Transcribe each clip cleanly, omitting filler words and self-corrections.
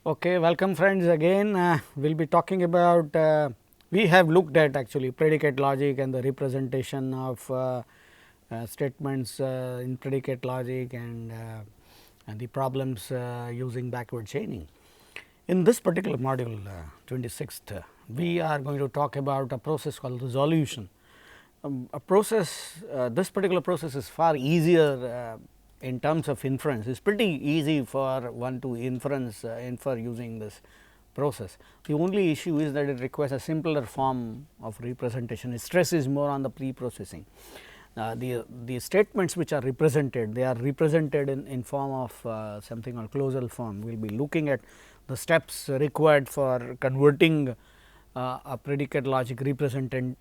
Okay, welcome friends again. We'll be talking about, we have looked at actually predicate logic and the representation of statements in predicate logic and the problems using backward chaining. In this particular module 26th, we are going to talk about a process called resolution. This particular process is far easier in terms of inference. It's pretty easy for one to infer using this process. The only issue is that it requires a simpler form of representation. Its stress is more on the pre-processing. The statements which are represented, they are represented in form of something called closal form. We will be looking at the steps required for converting a predicate logic representation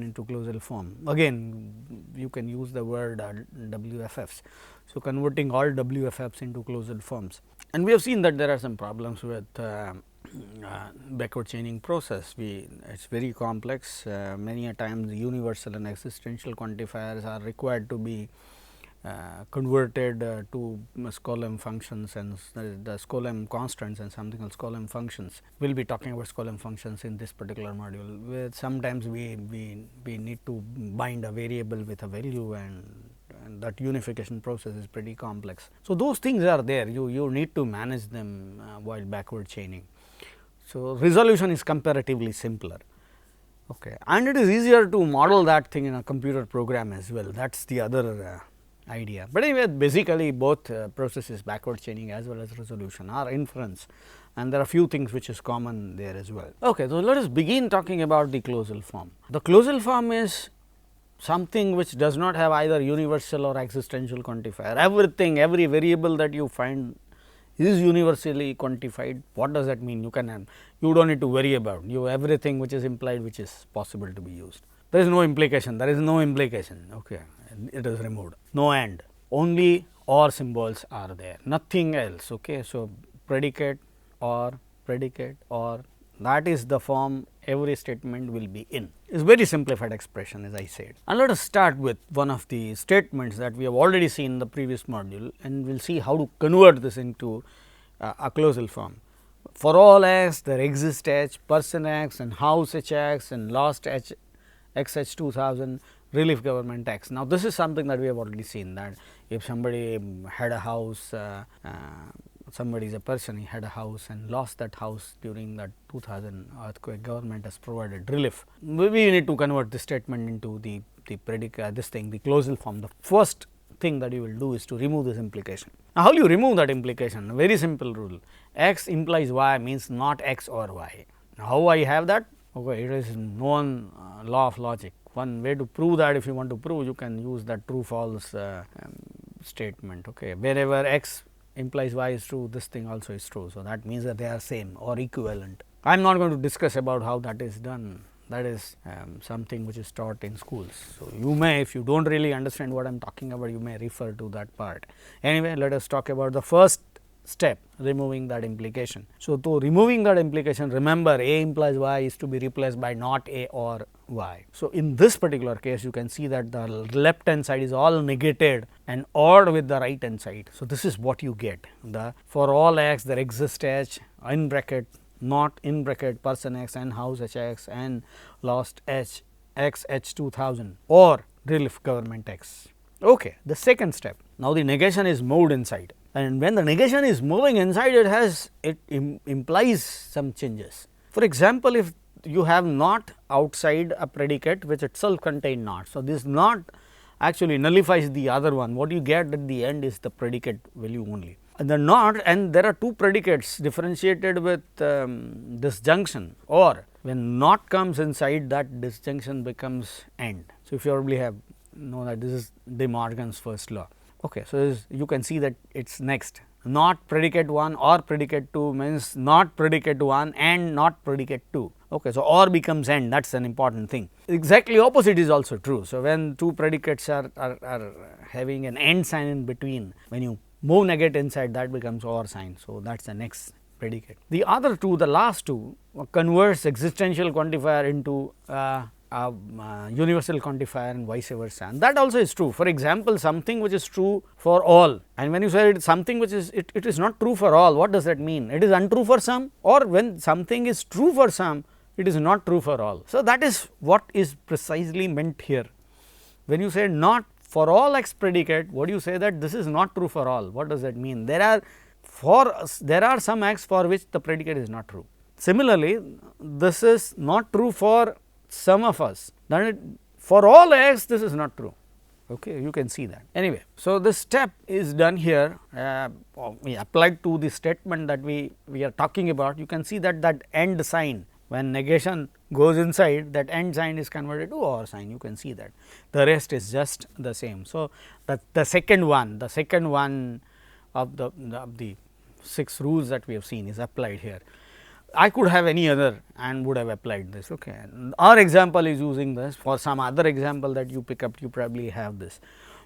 into closal form. Again, you can use the word WFFs. So, converting all WFFs into closal forms, and we have seen that there are some problems with backward chaining process. It is very complex. Many a times universal and existential quantifiers are required to be converted to Skolem functions and the Skolem constants and something called Skolem functions. We will be talking about Skolem functions in this particular module, where sometimes we need to bind a variable with a value, and that unification process is pretty complex. So, those things are there, you need to manage them while backward chaining. So, resolution is comparatively simpler. Okay. And it is easier to model that thing in a computer program as well. That is the other idea. But anyway, basically both processes, backward chaining as well as resolution, are inference, and there are few things which is common there as well. Okay, so let us begin talking about the closal form. The closal form is something which does not have either universal or existential quantifier. Everything, every variable that you find is universally quantified. What does that mean? You don't need to worry about everything which is implied, which is possible to be used. There is no implication. Okay, it is removed. No and, only or symbols are there, nothing else. Okay, so predicate or that is the form every statement will be in. It is very simplified expression, as I said. And let us start with one of the statements that we have already seen in the previous module, and we will see how to convert this into a closal form. For all x, there exists h, person x and house hx and lost h xh 2000, relief government x. Now, this is something that we have already seen, that if somebody had a house, somebody is a person, he had a house and lost that house during that 2000 earthquake, government has provided relief. We need to convert this statement into the predicate, the closal form. The first thing that you will do is to remove this implication. Now, how do you remove that implication? A very simple rule: x implies y means not x or y. Now, how I have that? Okay, it is known law of logic. One way to prove that, if you want to prove, you can use that true false statement. Okay, wherever x implies y is true, this thing also is true. So, that means that they are same or equivalent. I am not going to discuss about how that is done. That is something which is taught in schools. So, you may, if you do not really understand what I am talking about, you may refer to that part. Anyway, let us talk about the first step, removing that implication. So, to removing that implication, remember a implies y is to be replaced by not a or y. So, in this particular case, you can see that the left hand side is all negated and odd with the right hand side. So, this is what you get, the for all x there exists h in bracket, not in bracket, person x and house hx and lost h x h 2000 or relief government x. Okay. The second step, now the negation is moved inside, and when the negation is moving inside, it implies some changes. For example, if you have not outside a predicate which itself contain not. So, this not actually nullifies the other one. What you get at the end is the predicate value only. And the not, and there are two predicates differentiated with disjunction, or when not comes inside, that disjunction becomes and. So, if you already have know that this is De Morgan's first law. Okay, so, you can see that it is next, not predicate 1 or predicate 2 means not predicate 1 and not predicate 2. Okay, so, or becomes and, that is an important thing. Exactly opposite is also true. So, when two predicates are having an and sign in between, when you move negate inside, that becomes or sign. So, that is the next predicate. The other two, the last two, converts existential quantifier into universal quantifier and vice versa, and that also is true. For example, something which is true for all, and when you say it is something which is it is not true for all, what does that mean? It is untrue for some, or when something is true for some, it is not true for all. So, that is what is precisely meant here. When you say not for all x predicate, what do you say that this is not true for all? What does that mean? There are some x for which the predicate is not true. Similarly, this is not true for some of us, then for all x this is not true. Okay, you can see that. Anyway, so this step is done here, we applied to the statement that we are talking about. You can see that end sign, when negation goes inside, that end sign is converted to OR sign. You can see that the rest is just the same. So, the second one of the 6 rules that we have seen is applied here. I could have any other and would have applied this. Okay. Our example is using this. For some other example that you pick up, you probably have this.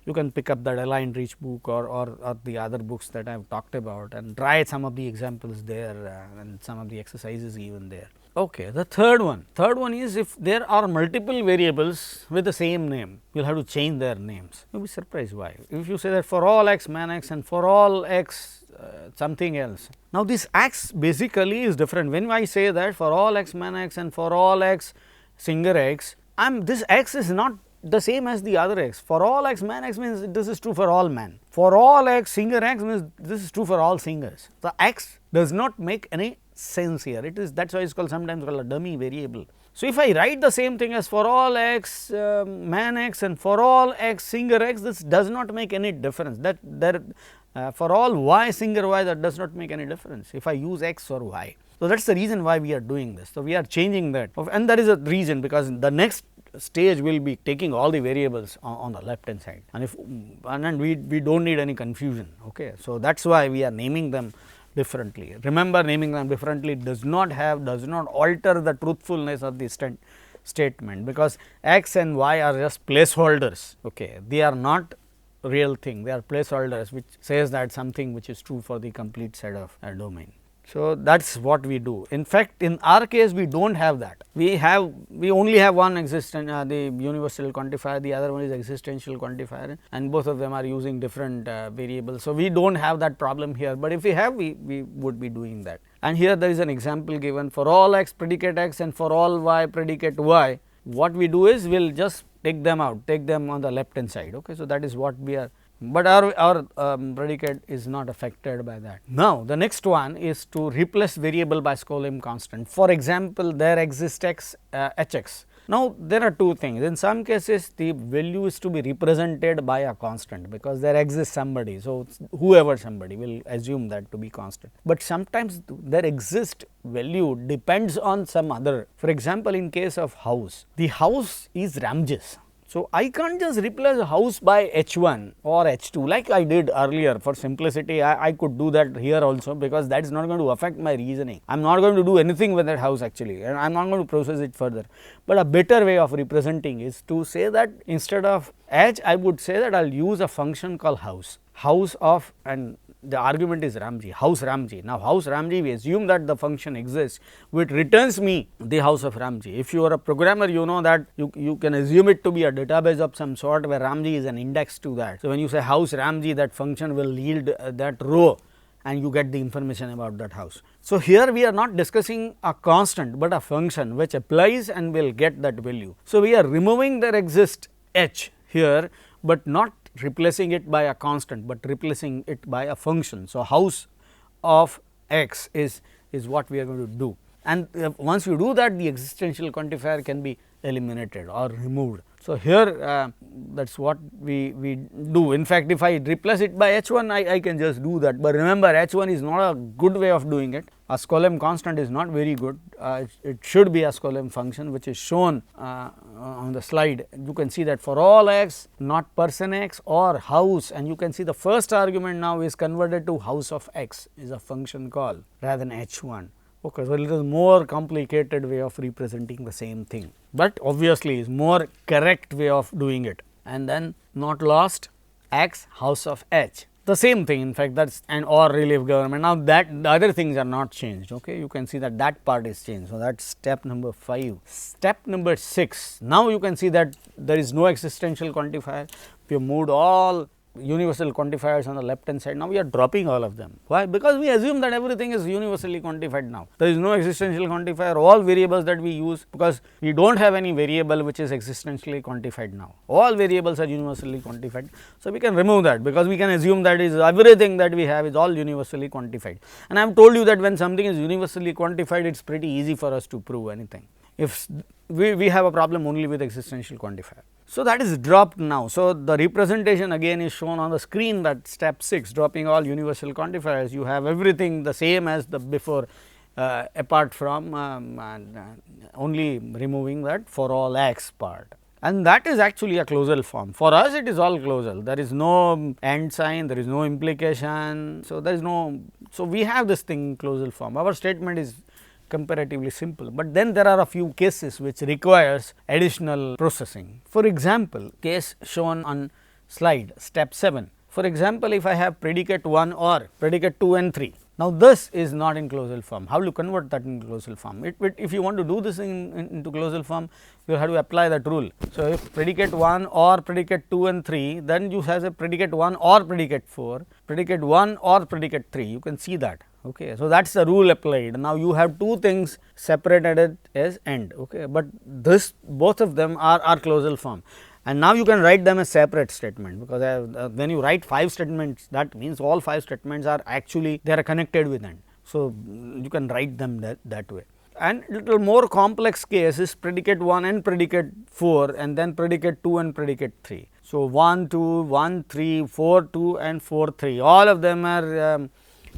You can pick up that Aligned Reach book or the other books that I have talked about and try some of the examples there and some of the exercises even there. Okay. The third one is, if there are multiple variables with the same name, you will have to change their names. You will be surprised why. If you say that for all x man x and for all x something else. Now, this x basically is different. When I say that for all x man x and for all x singer x, this x is not the same as the other x. For all x man x means this is true for all man. For all x singer x means this is true for all singers. The x does not make any sense here. It is, that is why it is sometimes called a dummy variable. So, if I write the same thing as for all x man x and for all x singer x, this does not make any difference. For all y singer y, that does not make any difference if I use x or y. So, that is the reason why we are doing this. So, we are changing that, and that is a reason, because the next stage will be taking all the variables on the left hand side, and we do not need any confusion. Okay. So, that is why we are naming them differently. Remember, naming them differently does not alter the truthfulness of the statement, because x and y are just placeholders. Okay. They are not real thing, they are placeholders which says that something which is true for the complete set of domain. So, that is what we do. In fact, in our case we do not have that. We only have one the universal quantifier, the other one is existential quantifier, and both of them are using different variables. So, we do not have that problem here, but if we have, we would be doing that. And here there is an example given for all x predicate x and for all y predicate y. What we do is we will just take them out, take them on the left hand side. Okay. So, that is what we are, but our predicate is not affected by that. Now, the next one is to replace variable by Skolem constant. For example, there exists x hx. Now, there are two things. In some cases, the value is to be represented by a constant, because there exists somebody. So, whoever somebody, will assume that to be constant, but sometimes there exists value depends on some other. For example, in case of house, the house is Ramjes. So, I can't just replace house by h1 or h2 like I did earlier. For simplicity, I could do that here also, because that is not going to affect my reasoning. I am not going to do anything with that house actually, and I am not going to process it further. But a better way of representing is to say that instead of h, I would say that I will use a function called house of, and the argument is Ramji, house Ramji. Now, house Ramji, we assume that the function exists which returns me the house of Ramji. If you are a programmer, you know that you can assume it to be a database of some sort where Ramji is an index to that. So, when you say house Ramji, that function will yield that row and you get the information about that house. So, here we are not discussing a constant, but a function which applies and will get that value. So, we are removing there exists h here, but not replacing it by a constant, but replacing it by a function. So, house of x is what we are going to do, and once you do that, the existential quantifier can be eliminated or removed. So, here that is what we do. In fact, if I replace it by h1, I can just do that, but remember h1 is not a good way of doing it. A Skolem constant is not very good. It should be a Skolem function, which is shown on the slide. You can see that for all x, not person x or house, and you can see the first argument now is converted to house of x, is a function call rather than h1. Okay, so it is more complicated way of representing the same thing, but obviously is more correct way of doing it. And then not lost x house of h. the same thing, in fact, that is an or relief government. Now, that the other things are not changed. Okay. You can see that that part is changed. So, that is step number 5. Step number 6, now you can see that there is no existential quantifier. We have moved all universal quantifiers on the left hand side. Now, we are dropping all of them. Why? Because we assume that everything is universally quantified now. There is no existential quantifier. All variables that we use, because we do not have any variable which is existentially quantified now. All variables are universally quantified. So, we can remove that, because we can assume that is everything that we have is all universally quantified. And I have told you that when something is universally quantified, it is pretty easy for us to prove anything. If we have a problem only with existential quantifier. So, that is dropped now. So, the representation again is shown on the screen, that step 6, dropping all universal quantifiers. You have everything the same as the before, apart from only removing that for all x part, and that is actually a closal form. For us it is all closal, there is no and sign, there is no implication. So, there is no, so we have this thing in closal form. Our statement is comparatively simple, but then there are a few cases which requires additional processing. For example, case shown on slide step 7. For example, if I have predicate 1 or predicate 2 and 3. Now, this is not in closal form. How to convert that in closal form? If you want to do this into closal form, you have to apply that rule. So, if predicate 1 or predicate 2 and 3, then you have a predicate 1 or predicate 4, predicate 1 or predicate 3, you can see that. Okay. So, that is the rule applied. Now, you have two things separated as and, okay, but this both of them are closal form, and now you can write them as separate statement, because when you write 5 statements, that means all 5 statements are actually they are connected with and. So, you can write them that way. And little more complex case is predicate 1 and predicate 4 and then predicate 2 and predicate 3. So, 1 2, 1 3, 4 2 and 4 3, all of them are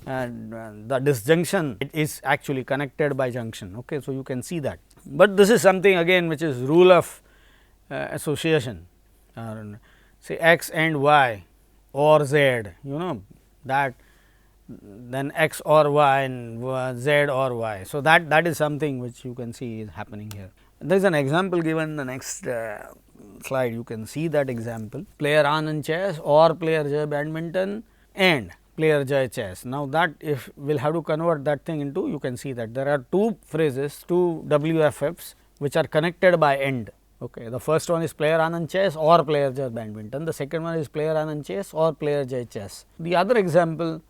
the disjunction, it is actually connected by junction. Okay. So, you can see that, but this is something again which is rule of association, say x and y or z, you know that, then x or y and z or y. So, that is something which you can see is happening here. There is an example given in the next slide. You can see that example, player Anand chess or player Jay badminton and player Jay chess. Now, that if we will have to convert that thing into, you can see that there are two phrases, two WFFs which are connected by and. Okay. The first one is player Anand chess or player Jay badminton, the second one is player Anand chess or player Jay chess. The other example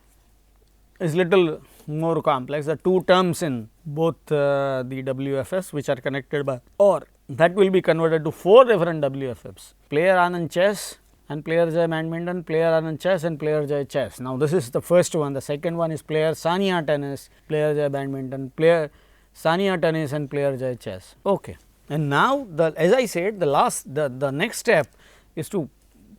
is little more complex, the two terms in both the WFFs which are connected by or, that will be converted to 4 different WFFs, player Anand chess and player Jay badminton, player Anand chess and player Jay chess. Now, this is the first one. The second one is player Sania tennis, player Jay badminton, player Sania tennis and player Jay chess. Okay. And now, as I said, the next step is to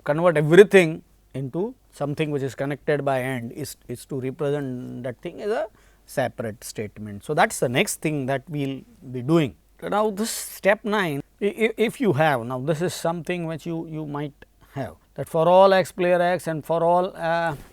convert everything into something which is connected by and, is to represent that thing as a separate statement. So, that is the next thing that we will be doing. Now, this step 9, if you have, now this is something which you might have, that for all x player x and for all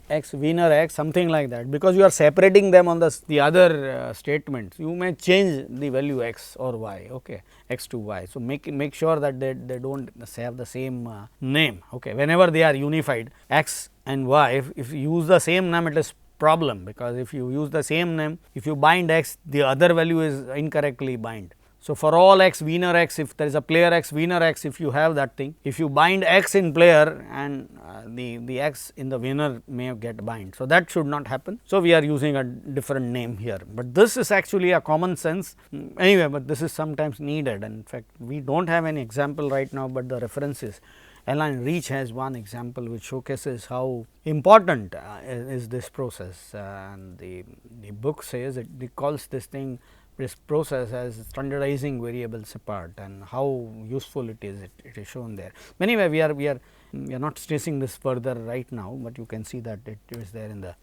x winner x, something like that, because you are separating them on the other statements, you may change the value x or y, okay, x to y. So, make sure that they do not have the same name, okay. Whenever they are unified x and y, if you use the same name, it is problem, because if you use the same name, if you bind x, the other value is incorrectly bind. So, for all x winner x, if there is a player x winner x, if you have that thing, if you bind x in player and the x in the winner may get bind. So, that should not happen. So, we are using a different name here, but this is actually a common sense anyway, but this is sometimes needed, and in fact, we do not have any example right now, but the references. Alan Reach has one example which showcases how important is this process, and the book says it calls this process as standardizing variables apart, and how useful it is shown there. Anyway, we are not stressing this further right now, but you can see that it is there in the.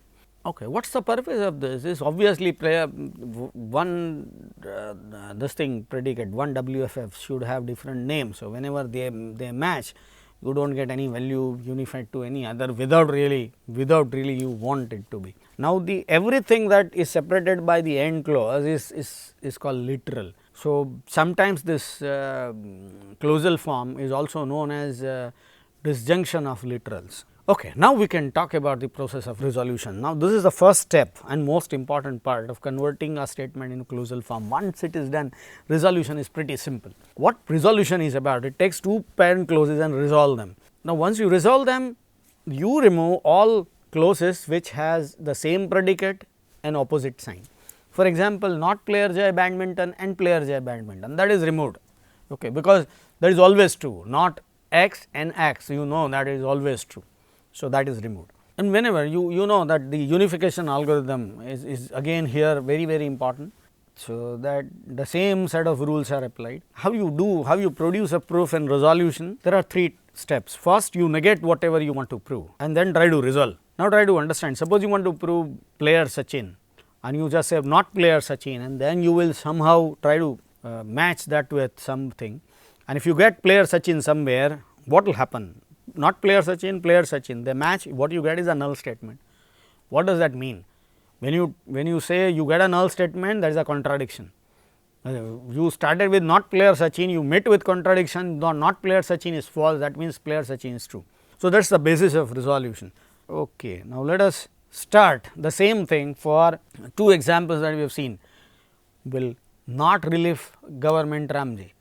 Okay, what is the purpose of this? Is obviously one this thing predicate, one WFF should have different names. So, whenever they match, you do not get any value unified to any other without really you want it to be. Now, the everything that is separated by the end clause is called literal. So, sometimes this closal form is also known as disjunction of literals. Okay, now we can talk about the process of resolution. Now, this is the first step and most important part of converting a statement into clausal form. Once it is done, resolution is pretty simple. What resolution is about? It takes two parent clauses and resolve them. Now, once you resolve them, you remove all clauses which has the same predicate and opposite sign. For example, not player J badminton and player J badminton, that is removed, okay, because that is always true, not X and X, you know that is always true. So, that is removed, and whenever you know that the unification algorithm is again here very important. So, that the same set of rules are applied. How you produce a proof and resolution? There are three steps. First, you negate whatever you want to prove and then try to resolve. Now, try to understand, suppose you want to prove player Sachin and you just say not player Sachin, and then you will somehow try to match that with something, and if you get player Sachin somewhere, what will happen? Not player Sachin, they match, what you get is a null statement. What does that mean? When you say you get a null statement, that is a contradiction. You started with not player Sachin, you met with contradiction, not player Sachin is false, that means player Sachin is true. So, that is the basis of resolution. Okay. Now, let us start the same thing for two examples that we have seen. Will not relieve government Ramji.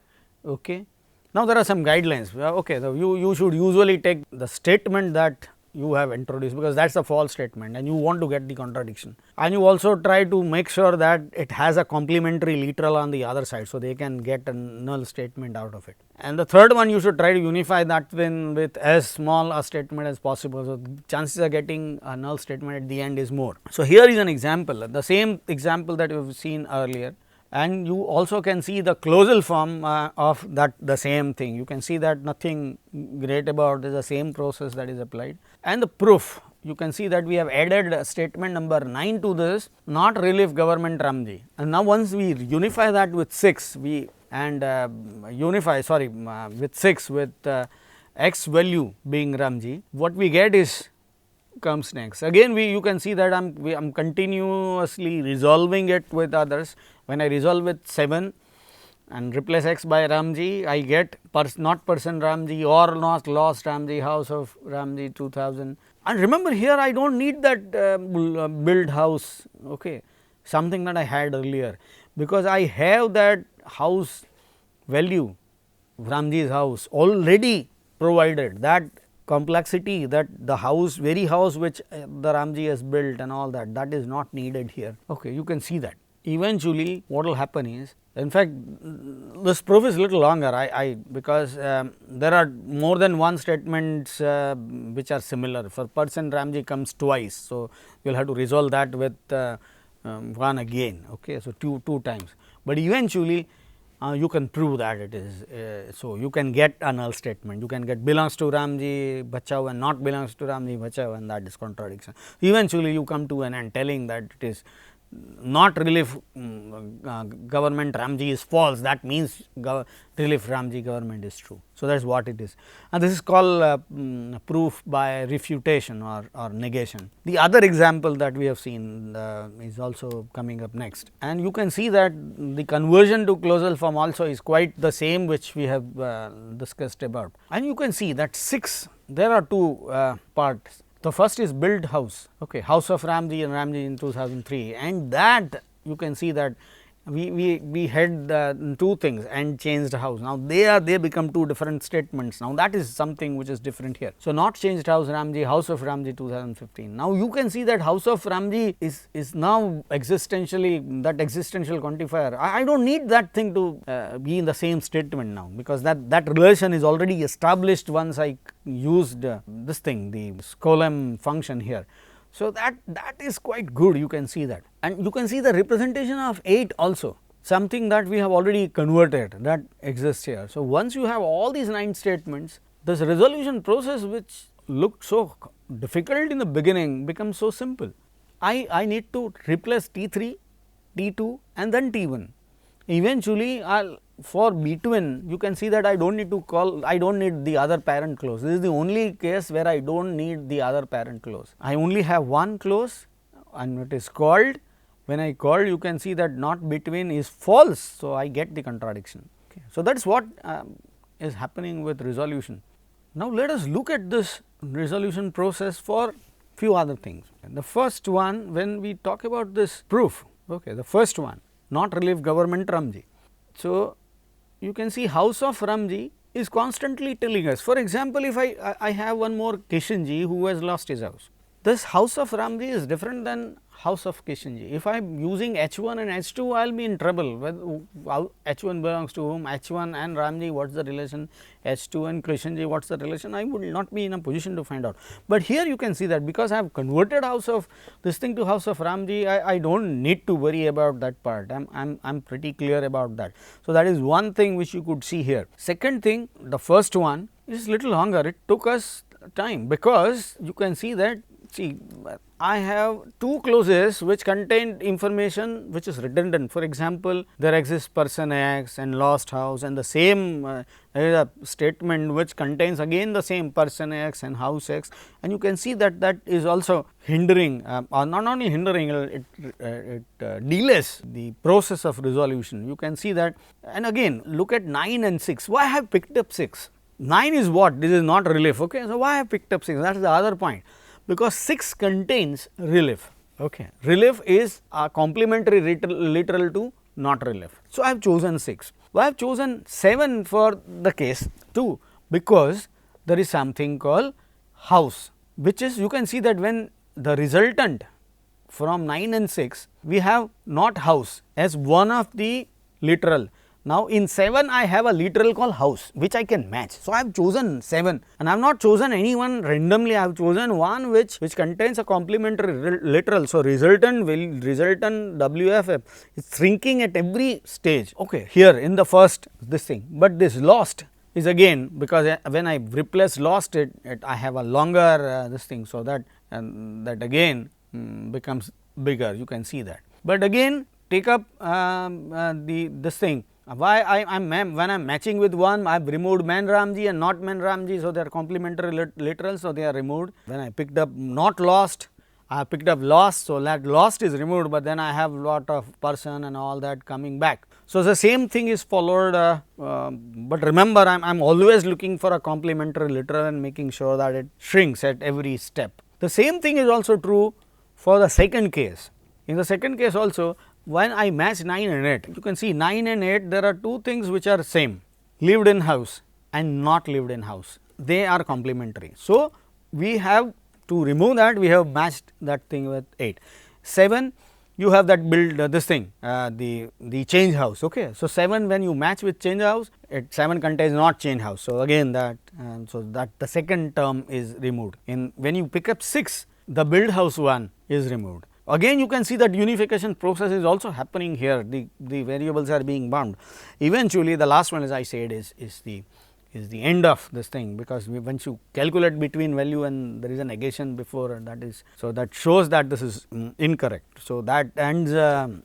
Okay. Now, there are some guidelines. Okay, so you should usually take the statement that you have introduced, because that is a false statement and you want to get the contradiction, and you also try to make sure that it has a complementary literal on the other side. So, they can get a null statement out of it. And the third one, you should try to unify that with as small a statement as possible. So, chances of getting a null statement at the end is more. So, here is an example, the same example that we have seen earlier, and you also can see the clausal form of that the same thing. You can see that nothing great about this, the same process that is applied. And the proof, you can see that we have added statement number 9 to this, not relieve government Ramji. And now, once we unify that with 6, with 6 with x value being Ramji, what we get is comes next. Again, you can see that I am continuously resolving it with others. When I resolve with 7 and replace x by Ramji, I get not person Ramji or not lost Ramji, house of Ramji 2000. And remember, here I do not need that build house, okay, something that I had earlier, because I have that house value, Ramji's house already provided, that complexity, that the house, very house which the Ramji has built and all that, that is not needed here. Okay, you can see that. Eventually, what will happen is, in fact, this proof is little longer, because there are more than one statements which are similar. For person Ramji comes twice, so you will have to resolve that with one again. Okay, so two times, but eventually you can prove that it is. So, you can get a null statement, you can get belongs to Ramji Bachao and not belongs to Ramji Bachao, and that is contradiction. Eventually, you come to an end telling that it is not relief government Ramji is false, that means relief Ramji government is true. So, that is what it is, and this is called proof by refutation or negation. The other example that we have seen is also coming up next, and you can see that the conversion to clausal form also is quite the same which we have discussed about, and you can see that 6, there are two parts. The first is build house, okay, house of Ramji and Ramji in 2003, and that you can see that we had two things and changed house. Now, they become two different statements. Now, that is something which is different here. So, not changed house Ramji, house of Ramji 2015. Now, you can see that house of Ramji is now existentially, that existential quantifier. I do not need that thing to be in the same statement now, because that relation is already established once I used this thing, the Skolem function here. So, that is quite good, you can see that, and you can see the representation of 8 also, something that we have already converted, that exists here. So, once you have all these 9 statements, this resolution process which looked so difficult in the beginning becomes so simple. I need to replace T3, T2 and then T1. Eventually, for between, you can see that I do not need to call, I do not need the other parent clause. This is the only case where I do not need the other parent clause. I only have one clause and it is called. When I call, you can see that not between is false. So, I get the contradiction. Okay. So, that is what is happening with resolution. Now, let us look at this resolution process for few other things. And the first one, when we talk about this proof, okay, the first one, not relief government Ramji. So, you can see house of Ramji is constantly telling us. For example, if I have one more Kishanji who has lost his house, this house of Ramji is different than house of Kishanji. If I am using H1 and H2, I will be in trouble. Whether H1 belongs to whom, H1 and Ramji, what is the relation, H2 and Kishanji, what is the relation, I would not be in a position to find out. But here you can see that because I have converted house of this thing to house of Ramji, I do not need to worry about that part. I am pretty clear about that. So, that is one thing which you could see here. Second thing, the first one is little longer, it took us time, because you can see that, see, I have two clauses which contain information which is redundant. For example, there exists person X and lost house, and the same there is a statement which contains again the same person X and house X, and you can see that that is also hindering, or not only hindering, it delays the process of resolution. You can see that, and again look at 9 and 6. Why I have picked up 6? 9 is what? This is not relief. Okay, so why I have picked up 6? That is the other point. Because 6 contains relief. Okay. Relief is a complementary literal to not relief. So, I have chosen 6. Why I have chosen 7 for the case 2? Because there is something called house, which is, you can see that when the resultant from 9 and 6, we have not house as one of the literal. Now, in 7 I have a literal called house, which I can match. So, I have chosen 7, and I have not chosen any one randomly. I have chosen one which contains a complementary literal. So, resultant WFF is shrinking at every stage. Okay, here in the first this thing, but this lost is again, because when I replace lost I have a longer this thing. So, that that again becomes bigger, you can see that. But again take up this thing. Why I am when I am matching with one, I have removed man Ramji and not man Ramji. So, they are complementary literals. So, they are removed. When I picked up not lost, I have picked up lost. So, that lost is removed, but then I have lot of person and all that coming back. So, the same thing is followed, but remember I am always looking for a complementary literal and making sure that it shrinks at every step. The same thing is also true for the second case. In the second case also, when I match 9 and 8, you can see 9 and 8, there are two things which are same, lived in house and not lived in house, they are complementary. So, we have to remove that, we have matched that thing with 8. 7, you have that build this thing, the change house. Okay. So, 7 when you match with change house, 7 contains not change house. So, again that, so that the second term is removed. In when you pick up 6, the build house one is removed. Again you can see that unification process is also happening here, the variables are being bound. Eventually the last one, as I said, is the end of this thing, because once you calculate between value and there is a negation before, and that is, so that shows that this is incorrect. So, that ends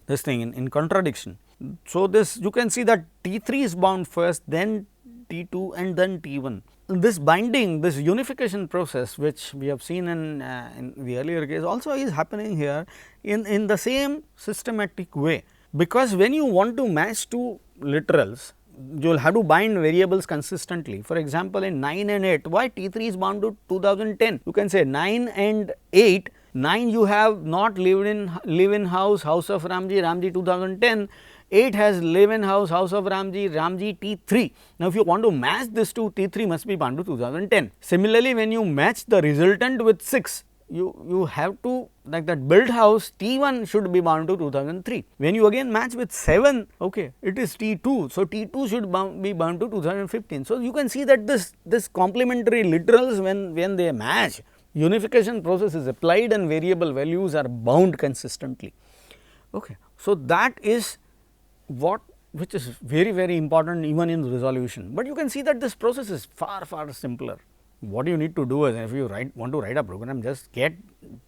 this thing in contradiction. So, this you can see that T3 is bound first, then T2 and then T1. This binding, this unification process which we have seen in the earlier case also is happening here in the same systematic way, because when you want to match two literals, you will have to bind variables consistently. For example, in 9 and 8, why T3 is bound to 2010? You can say 9 and 8, 9 you have not live in house of Ramji 2010, 8 has live in house of Ramji T3. Now, if you want to match this to T3 must be bound to 2010. Similarly, when you match the resultant with 6, you have to, like that build house T1 should be bound to 2003. When you again match with 7, okay, it is T2. So, T2 should be bound to 2015. So, you can see that this complementary literals when they match, unification process is applied and variable values are bound consistently. Okay. So, that is which is very important even in resolution, but you can see that this process is far simpler. What you need to do is, if you want to write a program, just get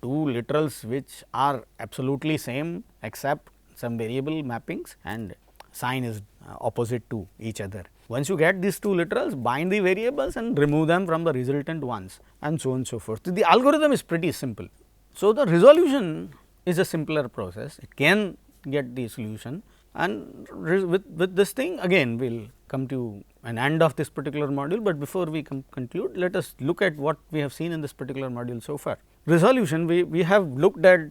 two literals which are absolutely same except some variable mappings and sign is opposite to each other. Once you get these two literals, bind the variables and remove them from the resultant ones, and so on and so forth. The algorithm is pretty simple. So, the resolution is a simpler process, it can get the solution. And with this thing again we will come to an end of this particular module, but before we conclude, let us look at what we have seen in this particular module so far. Resolution, we have looked at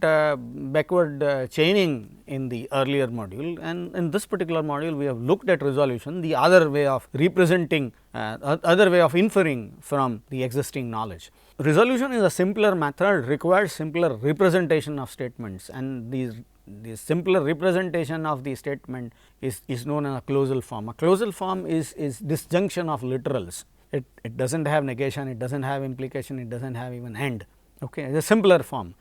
backward chaining in the earlier module, and in this particular module we have looked at resolution, the other way of representing, other way of inferring from the existing knowledge. Resolution is a simpler method, requires simpler representation of statements, and the simpler representation of the statement is known as a closal form. A closal form is disjunction of literals. It does not have negation, it does not have implication, it does not have even end. Okay, it is a simpler form,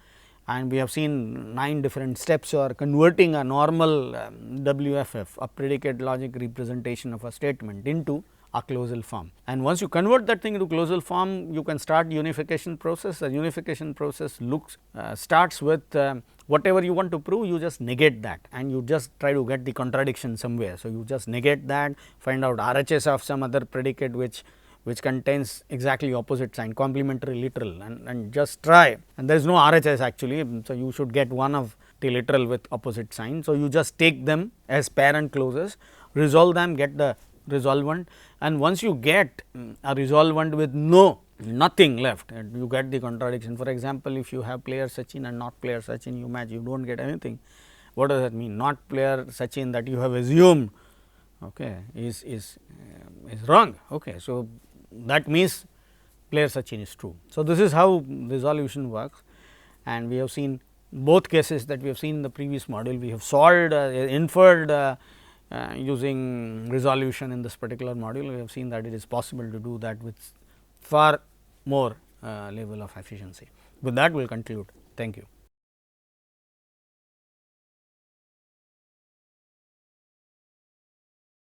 and we have seen 9 different steps for converting a normal WFF, a predicate logic representation of a statement, into a closal form. And once you convert that thing into closal form, you can start unification process. The unification process starts with whatever you want to prove, you just negate that, and you just try to get the contradiction somewhere. So, you just negate that, find out RHS of some other predicate which contains exactly opposite sign, complementary literal, and just try, and there is no RHS actually. So, you should get one of the literal with opposite sign. So, you just take them as parent clauses, resolve them, get the resolvent, and once you get a resolvent with nothing left, and you get the contradiction. For example, if you have player Sachin and not player Sachin, you match, you do not get anything. What does that mean? Not player Sachin that you have assumed, okay, is wrong. Okay. So, that means player Sachin is true. So, this is how resolution works, and we have seen both cases that we have seen in the previous module. We have solved, inferred using resolution in this particular module. We have seen that it is possible to do that with far more level of efficiency. With that, we will conclude. Thank you.